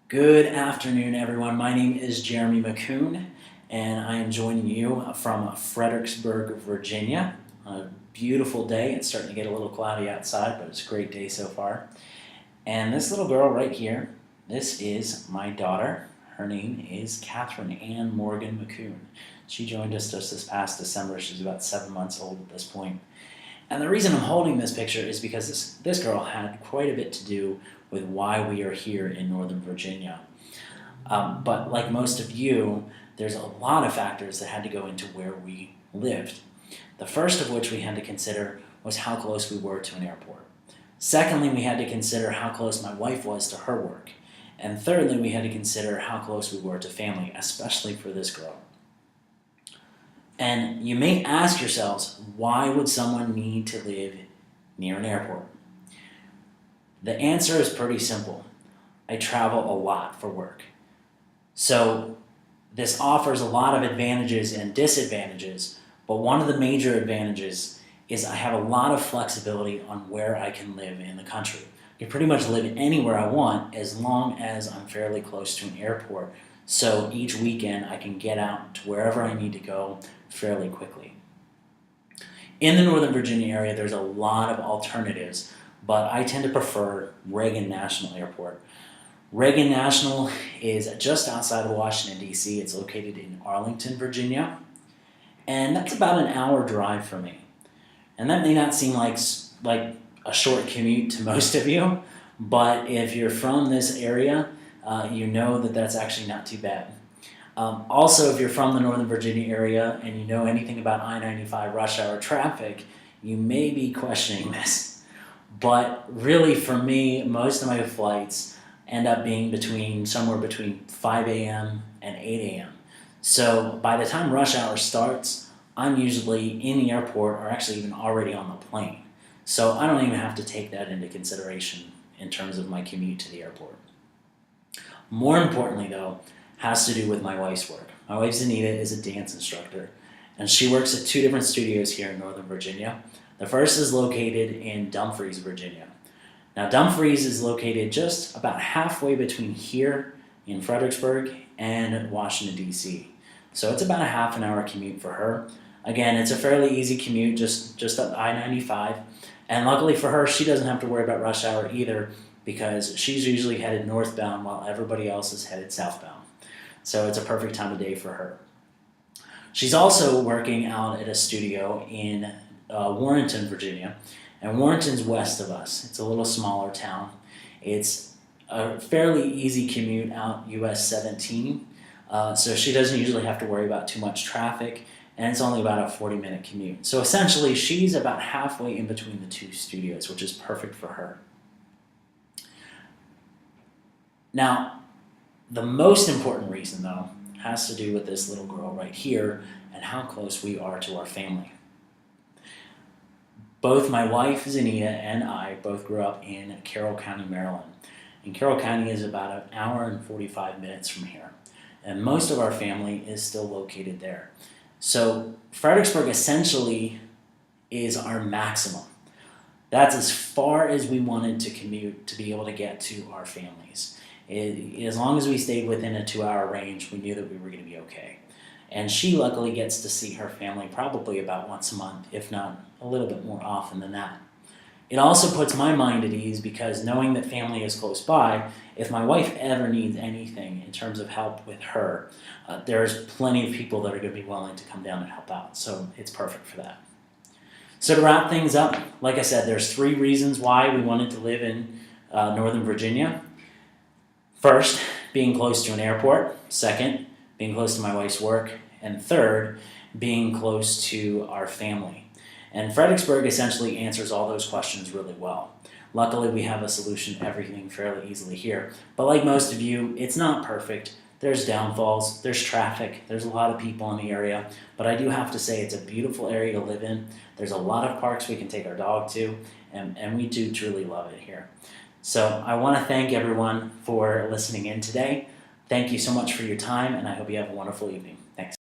Good afternoon, everyone. My name is Jeremy McCoon, and I am joining you from Fredericksburg, Virginia. A beautiful day. It's starting to get a little cloudy outside, but it's a great day so far. And this little girl right here, this is my daughter. Her name is Catherine Ann Morgan McCoon. She joined us just this past December. She's about 7 months old at this point. And the reason I'm holding this picture is because this girl had quite a bit to do with why we are here in Northern Virginia. But like most of you, there's a lot of factors that had to go into where we lived. The first of which we had to consider was how close we were to an airport. Secondly, we had to consider how close my wife was to her work. And thirdly, we had to consider how close we were to family, especially for this girl. And you may ask yourselves, why would someone need to live near an airport? The answer is pretty simple. I travel a lot for work. So this offers a lot of advantages and disadvantages, but one of the major advantages is I have a lot of flexibility on where I can live in the country. I can pretty much live anywhere I want as long as I'm fairly close to an airport. So each weekend I can get out to wherever I need to go fairly quickly. In the Northern Virginia area, there's a lot of alternatives, but I tend to prefer Reagan National Airport. Reagan National is just outside of Washington, D.C. It's located in Arlington, Virginia, and that's about an hour drive for me. And that may not seem like a short commute to most of you, but if you're from this area, you know that that's actually not too bad. Also, if you're from the Northern Virginia area and you know anything about I-95 rush hour traffic, you may be questioning this. But really, for me, most of my flights end up being somewhere between 5 a.m. and 8 a.m. So by the time rush hour starts, I'm usually in the airport or actually even already on the plane. So I don't even have to take that into consideration in terms of my commute to the airport. More importantly, though, has to do with my wife's work. My wife, Anita, is a dance instructor, and she works at 2 different studios here in Northern Virginia. The first is located in Dumfries, Virginia. Now, Dumfries is located just about halfway between here in Fredericksburg and Washington, D.C. So it's about a half an hour commute for her. Again, it's a fairly easy commute, just up I-95. And luckily for her, she doesn't have to worry about rush hour either because she's usually headed northbound while everybody else is headed southbound. So it's a perfect time of day for her. She's also working out at a studio in Warrenton, Virginia. And Warrenton's west of us. It's a little smaller town. It's a fairly easy commute out US 17. So she doesn't usually have to worry about too much traffic. And it's only about a 40-minute commute. So essentially, she's about halfway in between the 2 studios, which is perfect for her. Now, the most important reason, though, has to do with this little girl right here and how close we are to our family. Both my wife, Zanita, and I both grew up in Carroll County, Maryland. And Carroll County is about an hour and 45 minutes from here. And most of our family is still located there. So Fredericksburg essentially is our maximum. That's as far as we wanted to commute to be able to get to our families. As long as we stayed within a 2-hour range, we knew that we were going to be okay. And she luckily gets to see her family probably about once a month, if not a little bit more often than that. It also puts my mind at ease because knowing that family is close by, if my wife ever needs anything in terms of help with her, there's plenty of people that are going to be willing to come down and help out. So it's perfect for that. So to wrap things up, like I said, there's 3 reasons why we wanted to live in Northern Virginia. First, being close to an airport. Second, being close to my wife's work. And third, being close to our family. And Fredericksburg essentially answers all those questions really well. Luckily, we have a solution to everything fairly easily here. But like most of you, it's not perfect. There's downfalls, there's traffic, there's a lot of people in the area. But I do have to say it's a beautiful area to live in. There's a lot of parks we can take our dog to, and we do truly love it here. So I want to thank everyone for listening in today. Thank you so much for your time, and I hope you have a wonderful evening. Thanks.